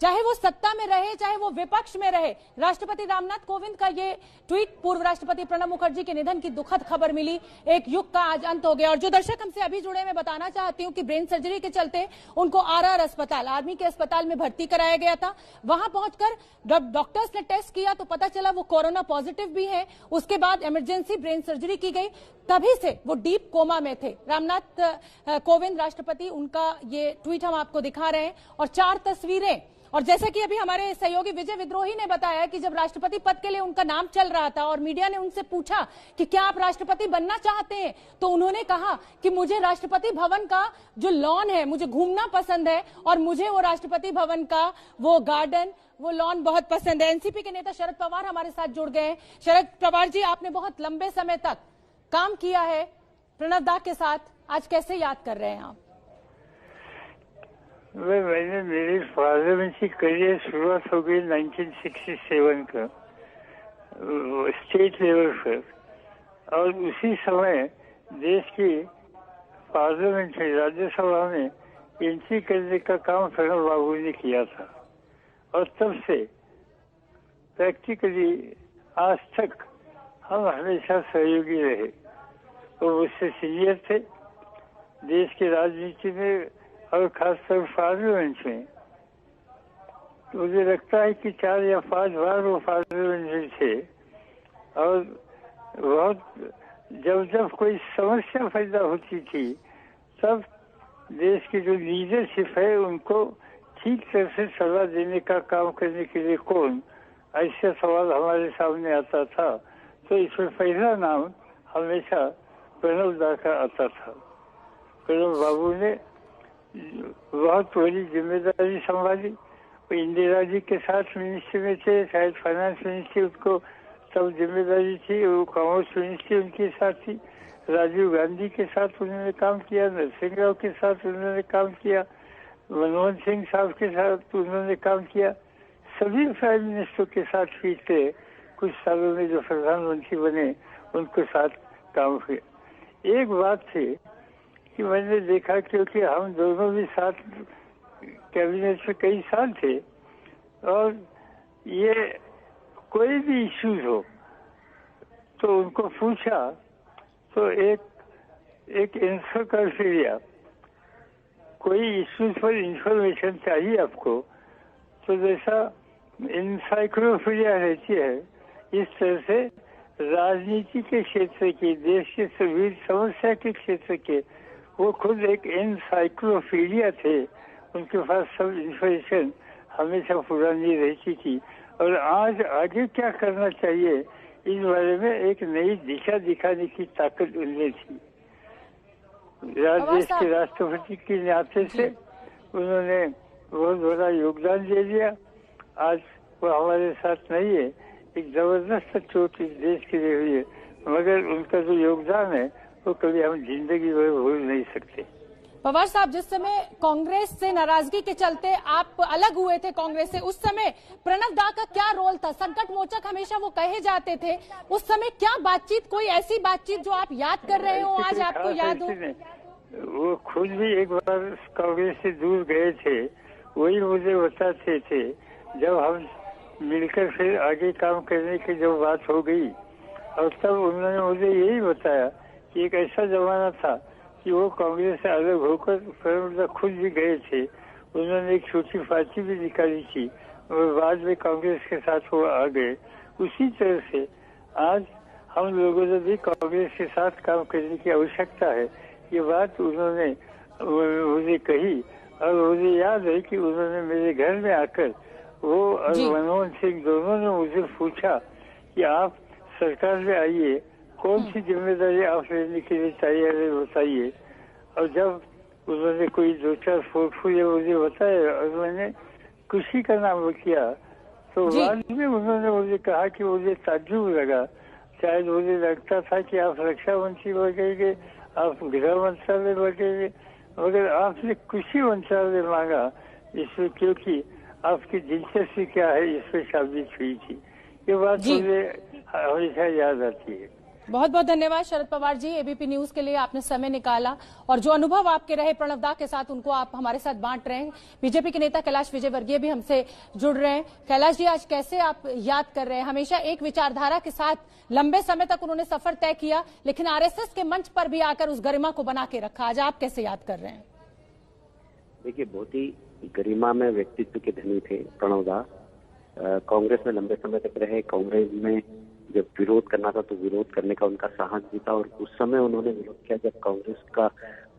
चाहे वो सत्ता में रहे चाहे वो विपक्ष में रहे। राष्ट्रपति रामनाथ कोविंद का ये ट्वीट, पूर्व राष्ट्रपति प्रणब मुखर्जी के निधन की दुखद खबर मिली, एक युग का आज अंत हो गया। और जो दर्शक हमसे अभी जुड़े, मैं बताना चाहती हूँ कि ब्रेन सर्जरी के चलते उनको आरआर अस्पताल, आर्मी के अस्पताल में भर्ती कराया गया था। वहां पहुंचकर डॉक्टर्स ने टेस्ट किया तो पता चला वो कोरोना पॉजिटिव भी है। उसके बाद इमरजेंसी ब्रेन सर्जरी की गई, तभी से वो डीप कोमा में थे। रामनाथ कोविंद राष्ट्रपति, उनका ये ट्वीट हम आपको दिखा रहे हैं और 4 तस्वीरें। और जैसा कि अभी हमारे सहयोगी विजय विद्रोही ने बताया कि जब राष्ट्रपति पद के लिए उनका नाम चल रहा था और मीडिया ने उनसे पूछा कि क्या आप राष्ट्रपति बनना चाहते हैं, तो उन्होंने कहा कि मुझे राष्ट्रपति भवन का जो लॉन है, मुझे घूमना पसंद है और मुझे वो राष्ट्रपति भवन का वो गार्डन, वो लॉन बहुत पसंद है। एनसीपी के नेता शरद पवार हमारे साथ जुड़ गए हैं। शरद पवार जी, आपने बहुत लंबे समय तक काम किया है प्रणब दा के साथ, आज कैसे याद कर रहे हैं आप?
मैंने मेरी पार्लियामेंट्री करियर शुरुआत हो गई 1967 का स्टेट लेवल पर, और उसी समय देश की पार्लियामेंट में, राज्यसभा में एंट्री करने का काम प्रणब बाबू ने किया था। और तब से प्रैक्टिकली आज तक हम हमेशा सहयोगी रहे। वो मुझसे सीनियर थे देश की राजनीति में और खासकर पार्लियामेंट में। तो मुझे लगता है कि 4 या 5 बार वो पार्लियामेंट में थे और बहुत जब कोई समस्या पैदा होती थी तब देश की जो लीडरशिप है उनको ठीक तरह से सलाह देने का काम करने के लिए कौन, ऐसे सवाल हमारे सामने आता था। तो इसमें पहला नाम हमेशा प्रणब दा का आता था। प्रणब बाबू ने बहुत बड़ी जिम्मेदारी संभाली। वो इंदिरा जी के साथ मिनिस्ट्री में थे, शायद फाइनेंस मिनिस्ट्री उनको तब जिम्मेदारी थी, वो कॉमर्स मिनिस्ट्री उनके साथ थी। राजीव गांधी के साथ उन्होंने काम किया, नरसिंह राव के साथ उन्होंने काम किया, मनमोहन सिंह साहब के साथ उन्होंने काम किया। सभी प्राइम मिनिस्टर के साथ पिछले कुछ सालों में जो प्रधानमंत्री बने उनके साथ काम किया। एक बात थी कि मैंने देखा, क्योंकि हम दोनों भी साथ कैबिनेट में कई साल थे और ये कोई भी इश्यूज हो तो उनको पूछा तो एक एंसाइक्लोपीडिया, कोई इश्यूज पर इंफॉर्मेशन चाहिए आपको तो जैसा इंसाइक्लोपीडिया रहती है, इस तरह से राजनीति के क्षेत्र की, देश के सभी समस्या के क्षेत्र के वो खुद एक इंसाइक्लोपीडिया थे। उनके पास सब इंफॉर्मेशन हमेशा पुरानी रहती थी, और आज आगे क्या करना चाहिए इस बारे में एक नई दिशा दिखाने की ताकत उनमें थी। देश के राष्ट्रपति के नाते से उन्होंने बहुत बड़ा योगदान दे दिया। आज वो हमारे साथ नहीं है, एक जबरदस्त चोट इस देश के लिए हुई है, मगर उनका जो योगदान है वो कभी हम जिंदगी भर भूल नहीं सकते।
पवार साहब, जिस समय कांग्रेस से नाराजगी के चलते आप अलग हुए थे कांग्रेस से, उस समय प्रणब दा का क्या रोल था? संकट मोचक हमेशा वो कहे जाते थे। उस समय क्या बातचीत, कोई ऐसी बातचीत जो आप याद कर रहे हो, आज आपको याद हो?
वो खुद भी एक बार कांग्रेस से दूर गए थे, वही मुझे बताते थे। जब हम मिलकर फिर आगे काम करने की जब बात हो गई, और तब उन्होंने मुझे यही बताया कि एक ऐसा जमाना था कि वो कांग्रेस से अलग होकर प्रणब खुद भी गए थे। उन्होंने एक छोटी पार्टी भी निकाली थी और बाद में कांग्रेस के साथ वो आ गए। उसी तरह से आज हम लोगों ने भी कांग्रेस के साथ काम करने की आवश्यकता है, ये बात उन्होंने मुझे कही। और मुझे याद है कि उन्होंने मेरे घर में आकर वो और मनमोहन सिंह दोनों ने मुझे पूछा कि आप सरकार में आइए, कौन सी जिम्मेदारी आप लेने के लिए तैयार है बताइए। और जब उन्होंने कोई 2-4 पोर्टफोलियो मुझे बताया और मैंने खुशी का नाम किया, तो बाद में उन्होंने मुझे कहा कि मुझे ताज्जुब लगा। शायद मुझे लगता था कि आप रक्षा मंत्री बनेंगे, आप गृह मंत्रालय बनेंगे, मगर आपने कृषि मंत्रालय मांगा, इसमें क्योंकि आपकी दिलचस्पी क्या है इस पर साबित हुई थी। ये बात मुझे हमेशा याद आती है।
बहुत बहुत धन्यवाद शरद पवार जी, एबीपी न्यूज के लिए आपने समय निकाला और जो अनुभव आपके रहे प्रणब दा के साथ उनको आप हमारे साथ बांट रहे हैं। बीजेपी के नेता कैलाश विजयवर्गीय भी हमसे जुड़ रहे हैं। कैलाश जी, आज कैसे आप याद कर रहे हैं? हमेशा एक विचारधारा के साथ लंबे समय तक उन्होंने सफर तय किया, लेकिन आरएसएस के मंच पर भी आकर उस गरिमा को बना के रखा। आज आप कैसे याद कर रहे हैं?
देखिए, बहुत ही गरिमा में व्यक्तित्व के धनी थे प्रणब दा। कांग्रेस में लंबे समय तक रहे। कांग्रेस में जब विरोध करना था तो विरोध करने का उनका साहस भी था, और उस समय उन्होंने विरोध किया जब कांग्रेस का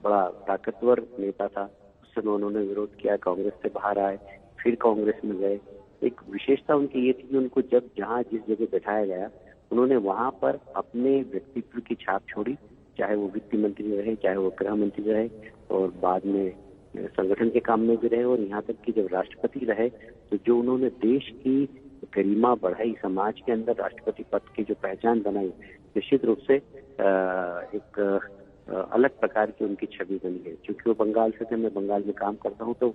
बड़ा ताकतवर नेता था। उस समय उन्होंने विरोध किया, कांग्रेस से बाहर आए, फिर कांग्रेस में गए। एक विशेषता उनकी ये थी कि उनको जब जहाँ जिस जगह बैठाया गया उन्होंने वहां पर अपने व्यक्तित्व की छाप छोड़ी, चाहे वो वित्त मंत्री रहे, चाहे वो गृह मंत्री रहे, और बाद में संगठन के काम में भी रहे, और यहाँ तक कि जब राष्ट्रपति रहे तो जो उन्होंने देश की गरिमा बढ़ाई, समाज के अंदर राष्ट्रपति पद की जो पहचान बनाई, निश्चित रूप से एक अलग प्रकार की उनकी छवि बनी है। क्योंकि वो बंगाल से थे, मैं बंगाल में काम करता हूँ, तो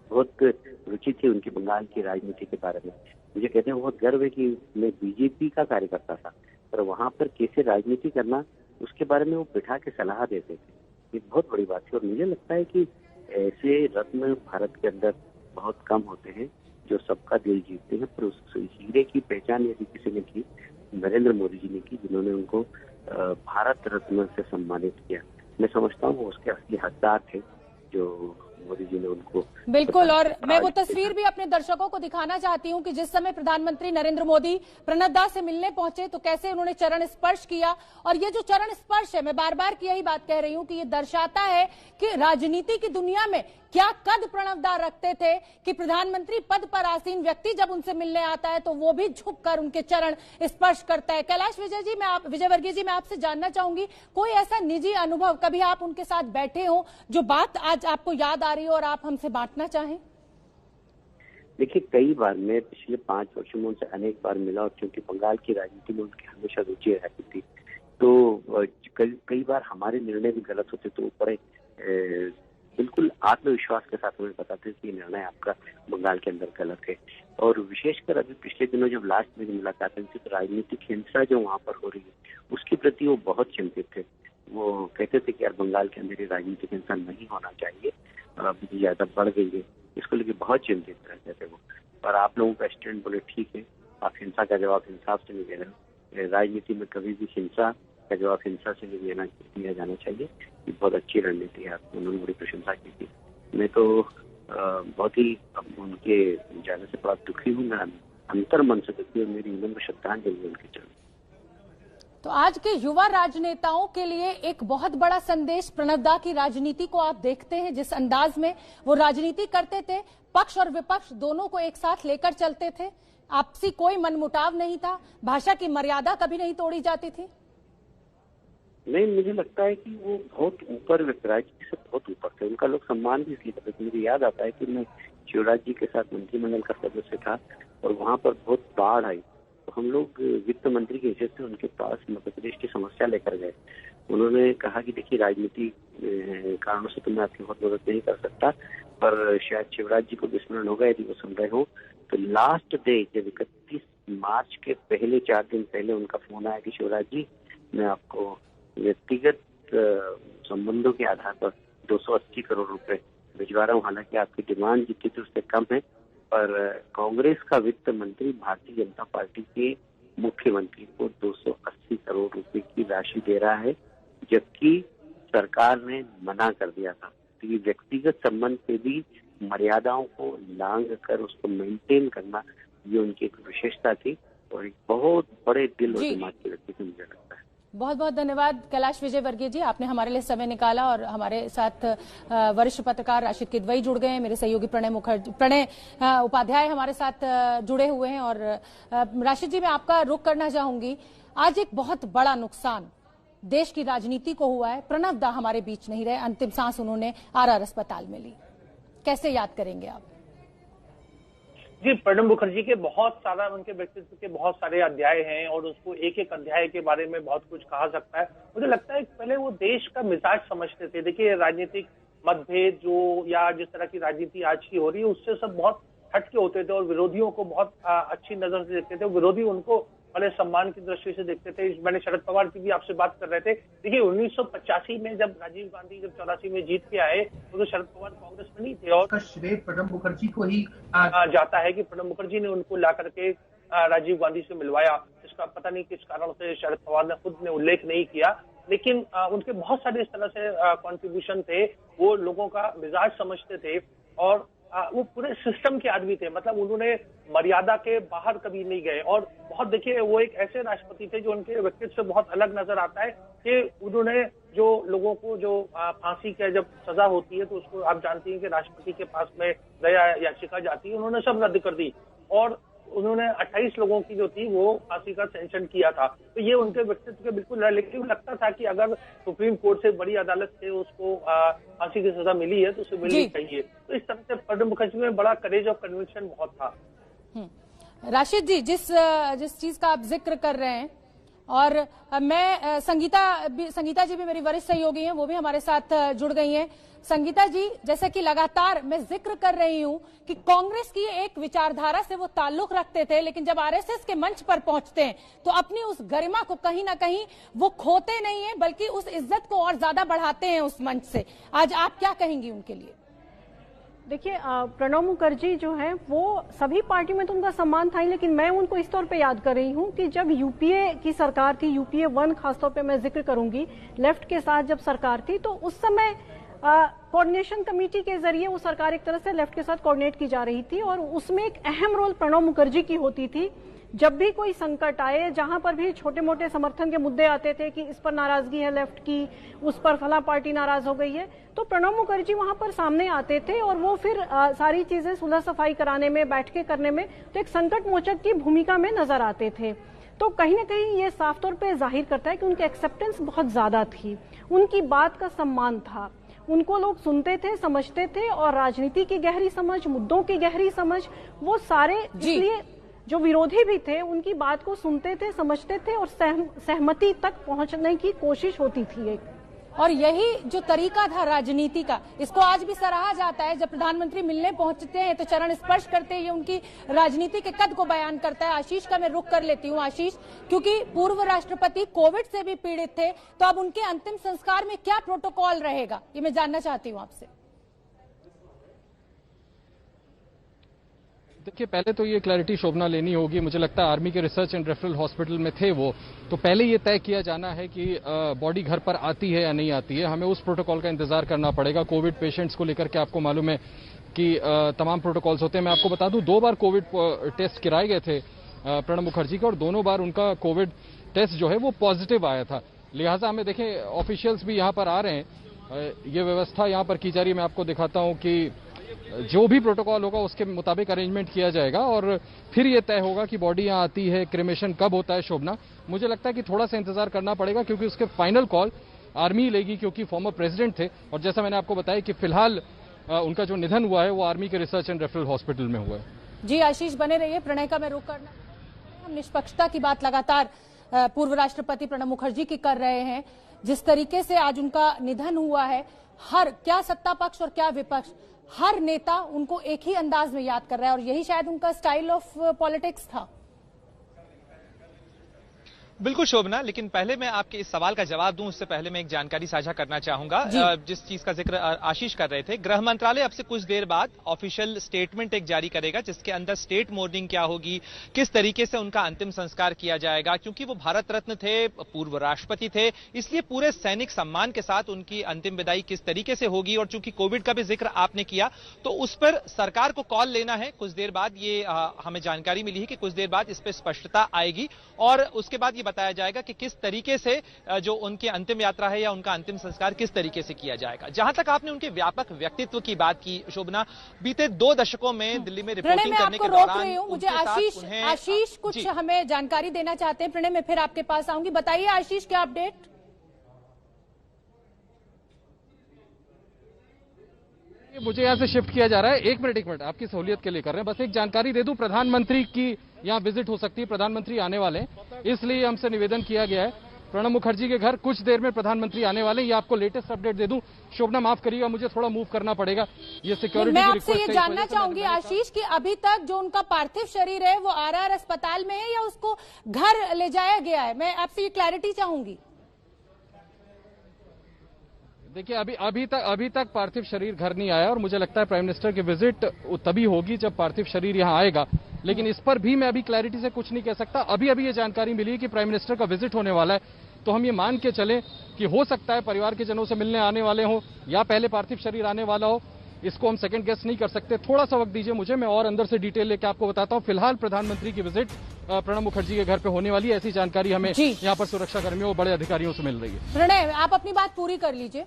बहुत रुचि थी उनकी बंगाल की राजनीति के बारे में। मुझे कहते हैं बहुत गर्व है कि मैं बीजेपी का कार्यकर्ता था, पर वहाँ पर कैसे राजनीति करना उसके बारे में वो बिठा के सलाह देते थे। ये बहुत बड़ी बात थी, और मुझे लगता है कि ऐसे रत्न भारत के अंदर बहुत कम होते हैं जो सबका दिल जीतते हैं, पर उस हीरे की पहचान यदि किसी ने की, नरेंद्र मोदी जी ने की, जिन्होंने उनको भारत रत्न से सम्मानित किया। मैं समझता हूँ वो उसके असली हकदार थे जो मोदी जी ने उनको।
बिल्कुल, और मैं वो तस्वीर भी अपने दर्शकों को दिखाना चाहती हूँ कि जिस समय प्रधानमंत्री नरेंद्र मोदी प्रणब दा से मिलने पहुंचे तो कैसे उन्होंने चरण स्पर्श किया। और ये जो चरण स्पर्श है, मैं बार बार की यही बात कह रही हूँ कि ये दर्शाता है कि राजनीति की दुनिया में क्या कद प्रणब दा रखते थे कि प्रधानमंत्री पद पर आसीन व्यक्ति जब उनसे मिलने आता है तो वो भी झुककर उनके चरण स्पर्श करता है। कैलाश विजयवर्गीय जी, मैं आपसे जानना चाहूंगी, कोई ऐसा निजी अनुभव कभी आप उनके साथ बैठे हो जो बात आज आपको याद आ रही हो और आप हमसे बांटना चाहें?
देखिए, कई बार मैं पिछले 5 वर्षों में उनसे अनेक बार मिला, और क्योंकि बंगाल की राजनीति में उनकी हमेशा रुचि रहती थी, तो कई बार हमारे निर्णय भी गलत होते तो बड़े बिल्कुल आत्मविश्वास के साथ हमें बताते कि निर्णय आपका बंगाल के अंदर गलत है। और विशेषकर अभी पिछले दिनों जब लास्ट में मुलाकात हुई थी तो राजनीतिक हिंसा जो वहाँ पर हो रही है उसके प्रति वो बहुत चिंतित थे। वो कहते थे कि यार बंगाल के अंदर ये राजनीतिक हिंसा नहीं होना चाहिए, अभी ज्यादा बढ़ गई है, इसको लेकर बहुत चिंतित रहते थे वो। और आप लोगों का स्टैंड बोले ठीक है, आप हिंसा का जवाब हिंसा से नहीं दे रहे, राजनीति में कभी भी हिंसा का जवाब हिंसा से नहीं दिया जाना चाहिए, ये बहुत अच्छी रणनीति है। उन्होंने बड़ी प्रशंसा की थी। मैं तो बहुत ही उनके जाने से बड़ा दुखी हूँ, मैं अंतर मन से दुखी हूँ। मेरी विनम्र श्रद्धांजलि उनके चरण।
तो आज के युवा राजनेताओं के लिए एक बहुत बड़ा संदेश, प्रणव दा की राजनीति को आप देखते हैं जिस अंदाज में वो राजनीति करते थे, पक्ष और विपक्ष दोनों को एक साथ लेकर चलते थे, आपसी कोई मनमुटाव नहीं था, भाषा की मर्यादा कभी नहीं तोड़ी जाती थी।
नहीं, मुझे लगता है कि वो बहुत ऊपर राजनीति से बहुत ऊपर थे, उनका लोग सम्मान भी इसलिए करते थे। मुझे याद आता है कि मैं शिवराज जी के साथ मंत्रिमंडल का सदस्य था और वहां पर बहुत बाढ़ आई, तो हम लोग वित्त मंत्री की हैसियत से उनके पास मध्य प्रदेश की समस्या लेकर गए। उन्होंने कहा कि देखिए, राजनीति कारणों से तो मैं आपकी बहुत मदद नहीं कर सकता, पर शायद शिवराज जी को विस्मरण होगा यदि वो सुन रहे हो, तो लास्ट डे जब 31 मार्च के पहले 4 दिन पहले उनका फोन आया कि शिवराज जी, मैं आपको व्यक्तिगत संबंधों के आधार पर 280 करोड़ रुपए भिजवा रहा हूँ। हालांकि आपकी डिमांड जितनी थी उससे कम है, पर कांग्रेस का वित्त मंत्री भारतीय जनता पार्टी के मुख्यमंत्री को 280 करोड़ रुपए की राशि दे रहा है, जबकि सरकार ने मना कर दिया था। तो ये व्यक्तिगत संबंध पे भी मर्यादाओं को लांघ कर उसको मेंटेन करना, ये उनकी एक विशेषता थी और एक बहुत बड़े दिल और दिमाग के व्यक्ति को मुझे लगता है। बहुत
बहुत धन्यवाद कैलाश विजयवर्गीय जी, आपने हमारे लिए समय निकाला और हमारे साथ वरिष्ठ पत्रकार राशिद किदवई जुड़ गए हैं, मेरे सहयोगी प्रणय उपाध्याय हमारे साथ जुड़े हुए हैं। और राशिद जी, मैं आपका रुख करना चाहूंगी, आज एक बहुत बड़ा नुकसान देश की राजनीति को हुआ है। प्रणव दा हमारे बीच नहीं रहे, अंतिम सांस उन्होंने आरआर अस्पताल में ली, कैसे याद करेंगे आप?
जी, प्रणब मुखर्जी के बहुत सारा, उनके व्यक्तित्व के बहुत सारे अध्याय हैं और उसको एक एक अध्याय के बारे में बहुत कुछ कहा सकता है। मुझे लगता है पहले वो देश का मिजाज समझते थे। देखिए, राजनीतिक मतभेद जो या जिस तरह की राजनीति आज की हो रही है उससे सब बहुत हटके होते थे और विरोधियों को बहुत अच्छी नजर से देखते थे। विरोधी उनको बड़े सम्मान की दृष्टि से देखते थे। मैंने शरद पवार की भी आपसे बात कर रहे थे। देखिए, 1985 में जब राजीव गांधी जब 84 में जीत के आए तो शरद पवार कांग्रेस में नहीं थे और
श्रेय प्रणब मुखर्जी को ही
जाता है कि प्रणब मुखर्जी ने उनको ला करके राजीव गांधी से मिलवाया। इसका पता नहीं किस कारण से शरद पवार ने खुद ने उल्लेख नहीं किया, लेकिन उनके बहुत सारे इस तरह से कॉन्ट्रीब्यूशन थे। वो लोगों का मिजाज समझते थे और वो पूरे सिस्टम के आदमी थे। मतलब उन्होंने मर्यादा के बाहर कभी नहीं गए और बहुत, देखिए, वो एक ऐसे राष्ट्रपति थे जो उनके व्यक्तित्व से बहुत अलग नजर आता है कि उन्होंने जो लोगों को जो फांसी का जब सजा होती है तो उसको आप जानती हैं कि राष्ट्रपति के पास में दया याचिका जाती है, उन्होंने सब रद्द कर दी और उन्होंने 28 लोगों की जो थी वो फांसी का सेंक्शन किया था। तो ये उनके व्यक्तित्व के बिल्कुल है, लेकिन लगता था कि अगर सुप्रीम कोर्ट से, बड़ी अदालत से उसको फांसी की सजा मिली है तो उसे मिलनी चाहिए। तो इस तरह से प्रणब मुखर्जी में बड़ा करेज और कन्विक्शन बहुत था।
राशिद जी, जिस चीज का आप जिक्र कर रहे हैं, और मैं संगीता जी भी मेरी वरिष्ठ सहयोगी हैं, वो भी हमारे साथ जुड़ गई हैं। संगीता जी, जैसे कि लगातार मैं जिक्र कर रही हूं कि कांग्रेस की एक विचारधारा से वो ताल्लुक रखते थे, लेकिन जब आरएसएस के मंच पर पहुंचते हैं तो अपनी उस गरिमा को कहीं ना कहीं वो खोते नहीं है, बल्कि उस इज्जत को और ज्यादा बढ़ाते हैं उस मंच से। आज आप क्या कहेंगी उनके लिए?
देखिए, प्रणब मुखर्जी जो है वो सभी पार्टी में तो उनका सम्मान था ही, लेकिन मैं उनको इस तौर पे याद कर रही हूँ कि जब यूपीए की सरकार थी, यूपीए 1 खासतौर पे मैं जिक्र करूंगी, लेफ्ट के साथ जब सरकार थी, तो उस समय कोऑर्डिनेशन कमेटी के जरिए वो सरकार एक तरह से लेफ्ट के साथ कोऑर्डिनेट की जा रही थी और उसमें एक अहम रोल प्रणब मुखर्जी की होती थी। जब भी कोई संकट आए, जहां पर भी छोटे मोटे समर्थन के मुद्दे आते थे कि इस पर नाराजगी है लेफ्ट की, उस पर फला पार्टी नाराज हो गई है, तो प्रणब मुखर्जी वहां पर सामने आते थे और वो फिर सारी चीजें सुलह सफाई कराने में, बैठ के करने में, तो एक संकट मोचक की भूमिका में नजर आते थे। तो कहीं ना कहीं ये साफ तौर पे जाहिर करता है कि उनकी एक्सेप्टेंस बहुत ज्यादा थी, उनकी बात का सम्मान था, उनको लोग सुनते थे, समझते थे और राजनीति की गहरी समझ, मुद्दों की गहरी समझ, वो सारे, इसलिए जो विरोधी भी थे उनकी बात को सुनते थे, समझते थे और सहमति तक पहुंचने की कोशिश होती थी एक।
और यही जो तरीका था राजनीति का, इसको आज भी सराहा जाता है। जब प्रधानमंत्री मिलने पहुंचते हैं तो चरण स्पर्श करते ही उनकी राजनीति के कद को बयान करता है। आशीष का मैं रुख कर लेती हूँ। आशीष, क्योंकि पूर्व राष्ट्रपति कोविड से भी पीड़ित थे, तो अब उनके अंतिम संस्कार में क्या प्रोटोकॉल रहेगा, ये मैं जानना चाहती हूँ आपसे।
देखिए, पहले तो ये क्लैरिटी शोभना लेनी होगी। मुझे लगता है आर्मी के रिसर्च एंड रेफरल हॉस्पिटल में थे वो, तो पहले ये तय किया जाना है कि बॉडी घर पर आती है या नहीं आती है। हमें उस प्रोटोकॉल का इंतजार करना पड़ेगा। कोविड पेशेंट्स को लेकर के आपको मालूम है कि तमाम प्रोटोकॉल्स होते हैं। मैं आपको बता दूं 2 बार कोविड टेस्ट कराए गए थे प्रणब मुखर्जी का और दोनों बार उनका कोविड टेस्ट जो है वो पॉजिटिव आया था। लिहाजा हमें देखें ऑफिशियल्स भी यहाँ पर आ रहे हैं, ये व्यवस्था यहाँ पर की जा रही है। मैं आपको दिखाता हूँ कि जो भी प्रोटोकॉल होगा उसके मुताबिक अरेंजमेंट किया जाएगा और फिर ये तय होगा कि बॉडी यहाँ आती है, क्रिमेशन कब होता है। शोभना, मुझे लगता है कि थोड़ा सा इंतजार करना पड़ेगा क्योंकि उसके फाइनल कॉल आर्मी लेगी, क्योंकि फॉर्मर प्रेसिडेंट थे और जैसा मैंने आपको बताया कि फिलहाल उनका जो निधन हुआ है वो आर्मी के रिसर्च एंड रेफरल हॉस्पिटल में हुआ है।
जी आशीष बने रहिए। प्रणय का मैं रुख करना, हम निष्पक्षता की बात लगातार पूर्व राष्ट्रपति प्रणब मुखर्जी की कर रहे हैं। जिस तरीके से आज उनका निधन हुआ है, हर क्या सत्ता पक्ष और क्या विपक्ष, हर नेता उनको एक ही अंदाज में याद कर रहा है और यही शायद उनका स्टाइल ऑफ पॉलिटिक्स था।
बिल्कुल शोभना, लेकिन पहले मैं आपके इस सवाल का जवाब दूं उससे पहले मैं एक जानकारी साझा करना चाहूंगा। जिस चीज का जिक्र आशीष कर रहे थे, गृह मंत्रालय अब से कुछ देर बाद ऑफिशियल स्टेटमेंट एक जारी करेगा जिसके अंदर स्टेट मोर्निंग क्या होगी, किस तरीके से उनका अंतिम संस्कार किया जाएगा। क्योंकि वो भारत रत्न थे, पूर्व राष्ट्रपति थे, इसलिए पूरे सैनिक सम्मान के साथ उनकी अंतिम विदाई किस तरीके से होगी। और चूंकि कोविड का भी जिक्र आपने किया तो उस पर सरकार को कॉल लेना है कुछ देर बाद। ये हमें जानकारी मिली है कि कुछ देर बाद इस पर स्पष्टता आएगी और उसके बाद बताया जाएगा कि किस तरीके से जो उनकी अंतिम यात्रा है या उनका अंतिम संस्कार किस तरीके से किया जाएगा। जहां तक आपने उनके व्यापक व्यक्तित्व की बात की शोभना, बीते 2 दशकों में दिल्ली में रिपोर्टिंग करने के दौरान
मुझे आशीष कुछ हमें जानकारी देना चाहते हैं। प्रणय, मैं फिर आपके पास आऊंगी। बताइए आशीष, क्या अपडेट?
मुझे यहाँ से शिफ्ट किया जा रहा है। एक मिनट आपकी सहूलियत के लिए कर रहे हैं। बस एक जानकारी दे दूं, प्रधानमंत्री की यहाँ विजिट हो सकती है, प्रधानमंत्री आने वाले हैं, इसलिए हमसे निवेदन किया गया है प्रणब मुखर्जी के घर कुछ देर में प्रधानमंत्री आने वाले हैं। ये आपको लेटेस्ट अपडेट दे दूं। शोभना माफ करिएगा, मुझे थोड़ा मूव करना पड़ेगा, ये सिक्योरिटी
मैं आपसे ये जानना चाहूंगी आशीष कि अभी तक जो उनका पार्थिव शरीर है वो आरआर अस्पताल में है या उसको घर ले जाया गया है? मैं आपसे ये क्लैरिटी चाहूंगी।
देखिए अभी तक पार्थिव शरीर घर नहीं आया और मुझे लगता है प्राइम मिनिस्टर की विजिट तभी होगी जब पार्थिव शरीर यहां आएगा। लेकिन इस पर भी मैं अभी क्लैरिटी से कुछ नहीं कह सकता। अभी ये जानकारी मिली है कि प्राइम मिनिस्टर का विजिट होने वाला है, तो हम ये मान के चलें कि हो सकता है परिवार के जनों से मिलने आने वाले हों या पहले पार्थिव शरीर आने वाला हो। इसको हम सेकंड गेस नहीं कर सकते। थोड़ा सा वक्त दीजिए मुझे, मैं और अंदर से डिटेल लेके आपको बताता हूं। फिलहाल प्रधानमंत्री की विजिट प्रणब मुखर्जी के घर पे होने वाली है, ऐसी जानकारी हमें यहाँ पर सुरक्षा कर्मियों और बड़े अधिकारियों से मिल रही है।
प्रणय, आप अपनी बात पूरी कर लीजिए।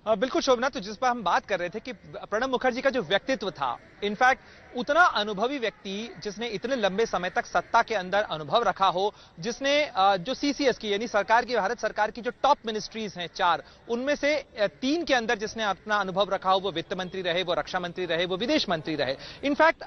बिल्कुल शोभना, तो जिस पर हम बात कर रहे थे कि प्रणब मुखर्जी का जो व्यक्तित्व था, इनफैक्ट उतना अनुभवी व्यक्ति जिसने इतने लंबे समय तक सत्ता के अंदर अनुभव रखा हो, जिसने जो सीसीएस की यानी सरकार की, भारत सरकार की जो टॉप मिनिस्ट्रीज हैं 4, उनमें से 3 के अंदर जिसने अपना अनुभव रखा हो, वो वित्त मंत्री रहे, वो रक्षा मंत्री रहे, वो विदेश मंत्री रहे। इनफैक्ट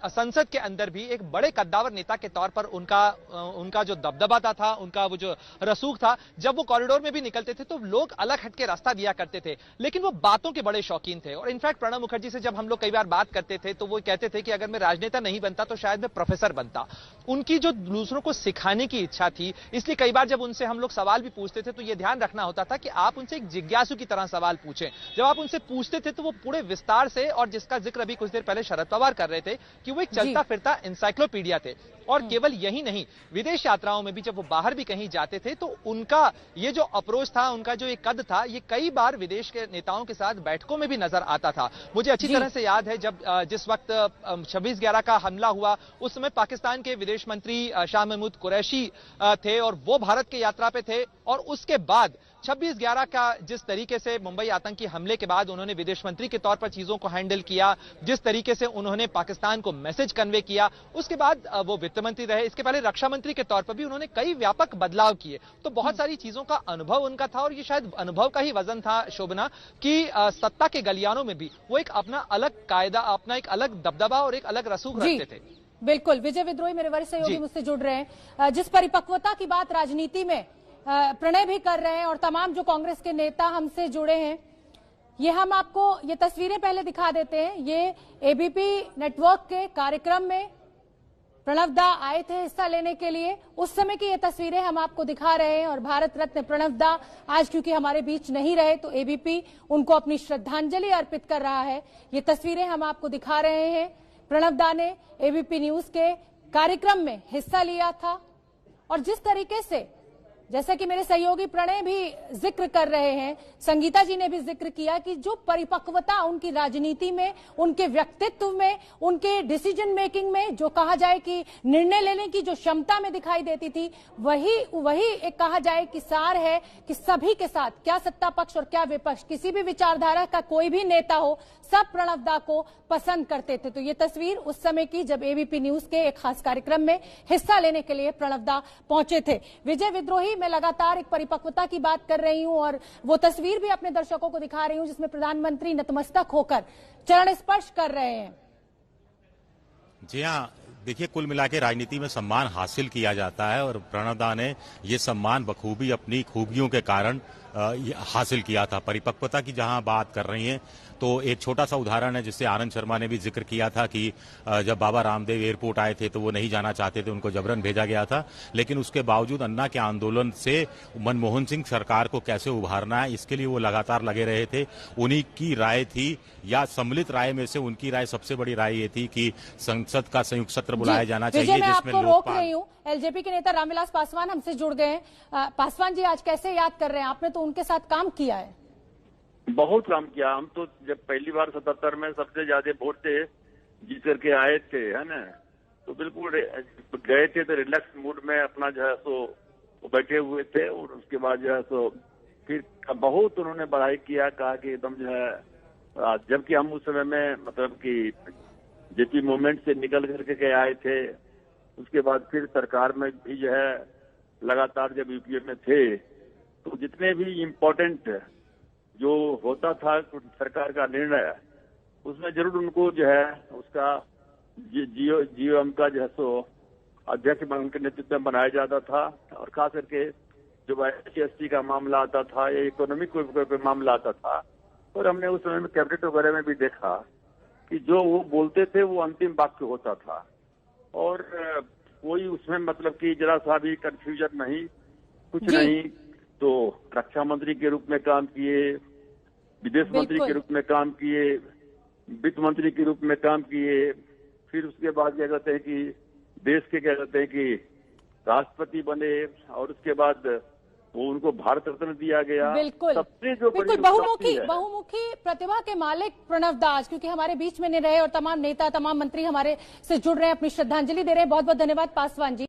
संसद के अंदर भी एक बड़े कद्दावर नेता के तौर पर उनका जो दबदबा था, उनका वो जो रसूख था, जब वो कॉरिडोर में भी निकलते थे तो लोग अलग हटके रास्ता दिया करते थे, लेकिन वो बातों के बड़े शौकीन थे। और इनफैक्ट प्रणब मुखर्जी से जब हम लोग कई बार बात करते थे तो वो कहते थे कि अगर मैं राजनेता नहीं बनता तो शायद मैं प्रोफेसर बनता। उनकी जो दूसरों को सिखाने की इच्छा थी, इसलिए कई बार जब उनसे हम लोग सवाल भी पूछते थे तो यह ध्यान रखना होता था कि आप उनसे एक जिज्ञासु की तरह सवाल पूछें। जब आप उनसे पूछते थे तो वो पूरे विस्तार से, और जिसका जिक्र अभी कुछ देर पहले शरद पवार कर रहे थे कि वो एक चलता फिरता इंसाइक्लोपीडिया थे। और केवल यही नहीं, विदेश यात्राओं में भी जब वो बाहर भी कहीं जाते थे तो उनका ये जो अप्रोच था, उनका जो एक कद था, ये कई बार विदेश के नेताओं के साथ बैठकों में भी नजर आता था। मुझे अच्छी तरह से याद है जब जिस वक्त 26/11 का हमला हुआ, उस समय पाकिस्तान के विदेश मंत्री शाह महमूद कुरैशी थे और वो भारत की यात्रा पे थे। और उसके बाद 26/11 का जिस तरीके से मुंबई आतंकी हमले के बाद उन्होंने विदेश मंत्री के तौर पर चीजों को हैंडल किया, जिस तरीके से उन्होंने पाकिस्तान को मैसेज कन्वे किया, उसके बाद वो वित्त मंत्री रहे, इसके पहले रक्षा मंत्री के तौर पर भी उन्होंने कई व्यापक बदलाव किए। तो बहुत सारी चीजों का अनुभव उनका था और ये शायद अनुभव का ही वजन था शोभना कि सत्ता के गलियानों में भी वो एक अपना अलग कायदा, अपना एक अलग दबदबा और एक अलग रसूख रखते थे।
बिल्कुल, विजय विद्रोही मेरे वरिष्ठ सहयोगी मुझसे जुड़ रहे हैं। जिस परिपक्वता की बात राजनीति में प्रणय भी कर रहे हैं और तमाम जो कांग्रेस के नेता हमसे जुड़े हैं, ये हम आपको ये तस्वीरें पहले दिखा देते हैं। ये एबीपी नेटवर्क के कार्यक्रम में प्रणब दा आए थे हिस्सा लेने के लिए, उस समय की ये तस्वीरें हम आपको दिखा रहे हैं। और भारत रत्न प्रणब दा आज क्योंकि हमारे बीच नहीं रहे तो एबीपी उनको अपनी श्रद्धांजलि अर्पित कर रहा है। ये तस्वीरें हम आपको दिखा रहे हैं। प्रणब दा ने एबीपी न्यूज के कार्यक्रम में हिस्सा लिया था और जिस तरीके से जैसा कि मेरे सहयोगी प्रणय भी जिक्र कर रहे हैं, संगीता जी ने भी जिक्र किया कि जो परिपक्वता उनकी राजनीति में, उनके व्यक्तित्व में, उनके डिसीजन मेकिंग में, जो कहा जाए कि निर्णय लेने की जो क्षमता में दिखाई देती थी, वही एक कहा जाए कि सार है कि सभी के साथ, क्या सत्ता पक्ष और क्या विपक्ष, किसी भी विचारधारा का कोई भी नेता हो, सब प्रणव दा को पसंद करते थे। तो ये तस्वीर उस समय की जब एबीपी न्यूज के एक खास कार्यक्रम में हिस्सा लेने के लिए प्रणव दा पहुंचे थे। विजय विद्रोही, मैं लगातार एक परिपक्वता की बात कर रही हूं और वो तस्वीर भी अपने दर्शकों को दिखा रही हूं जिसमें प्रधानमंत्री नतमस्तक होकर चरण स्पर्श कर रहे हैं।
जी हाँ, देखिए, कुल मिला के राजनीति में सम्मान हासिल किया जाता है और प्रणव दा ने ये सम्मान बखूबी अपनी खूबियों के कारण हासिल किया था। परिपक्वता की जहां बात कर रही हैं तो एक छोटा सा उदाहरण है जिससे आनंद शर्मा ने भी जिक्र किया था कि जब बाबा रामदेव एयरपोर्ट आए थे तो वो नहीं जाना चाहते थे, उनको जबरन भेजा गया था, लेकिन उसके बावजूद अन्ना के आंदोलन से मनमोहन सिंह सरकार को कैसे उभारना है इसके लिए वो लगातार लगे रहे थे। उन्हीं की राय थी, या सम्मिलित राय में से उनकी राय सबसे बड़ी राय ये थी कि संसद का संयुक्त सत्र बुलाया जाना चाहिए, जिसमें लोकपाल।
एलजेपी के नेता रामविलास पासवान हमसे जुड़ गए हैं। पासवान जी, आज कैसे याद कर रहे हैं? आपने तो उनके साथ काम किया है।
बहुत काम किया। हम तो जब पहली बार 77 में सबसे ज्यादा वोट से जीत करके आए थे, है ना, तो बिल्कुल गए थे तो रिलैक्स मूड में अपना जो है सो बैठे हुए थे और उसके बाद जो है सो फिर बहुत उन्होंने बढ़ाई किया, कहा कि एकदम जो है, जबकि हम उस समय में मतलब कि जेपी मूवमेंट से निकल करके आए थे, उसके बाद फिर सरकार में भी जो है लगातार जब यूपीए में थे तो जितने भी इम्पोर्टेंट जो होता था सरकार का निर्णय, उसमें जरूर उनको जो है उसका जीओएम का जो है सो अध्यक्ष उनके नेतृत्व में बनाया जाता था। और खास करके जो SC का मामला आता था या इकोनॉमिक कोई मामला आता था, और हमने उस समय में कैबिनेट वगैरह में भी देखा कि जो वो बोलते थे वो अंतिम वाक्य होता था और कोई उसमें मतलब कि जरा सा भी कंफ्यूजन नहीं, कुछ नहीं। तो रक्षा मंत्री के रूप में काम किए, विदेश मंत्री के रूप में काम किए, वित्त मंत्री के रूप में काम किए, फिर उसके बाद क्या कहते हैं कि देश के क्या कहते हैं कि राष्ट्रपति बने और उसके बाद वो उनको भारत रत्न दिया गया।
बिल्कुल,
सबसे जो
बिल्कुल बहुमुखी प्रतिभा के मालिक प्रणव दास, क्योंकि हमारे बीच में नहीं रहे और तमाम नेता, तमाम मंत्री हमारे से जुड़ रहे हैं, अपनी श्रद्धांजलि दे रहे हैं। बहुत बहुत धन्यवाद पासवान जी।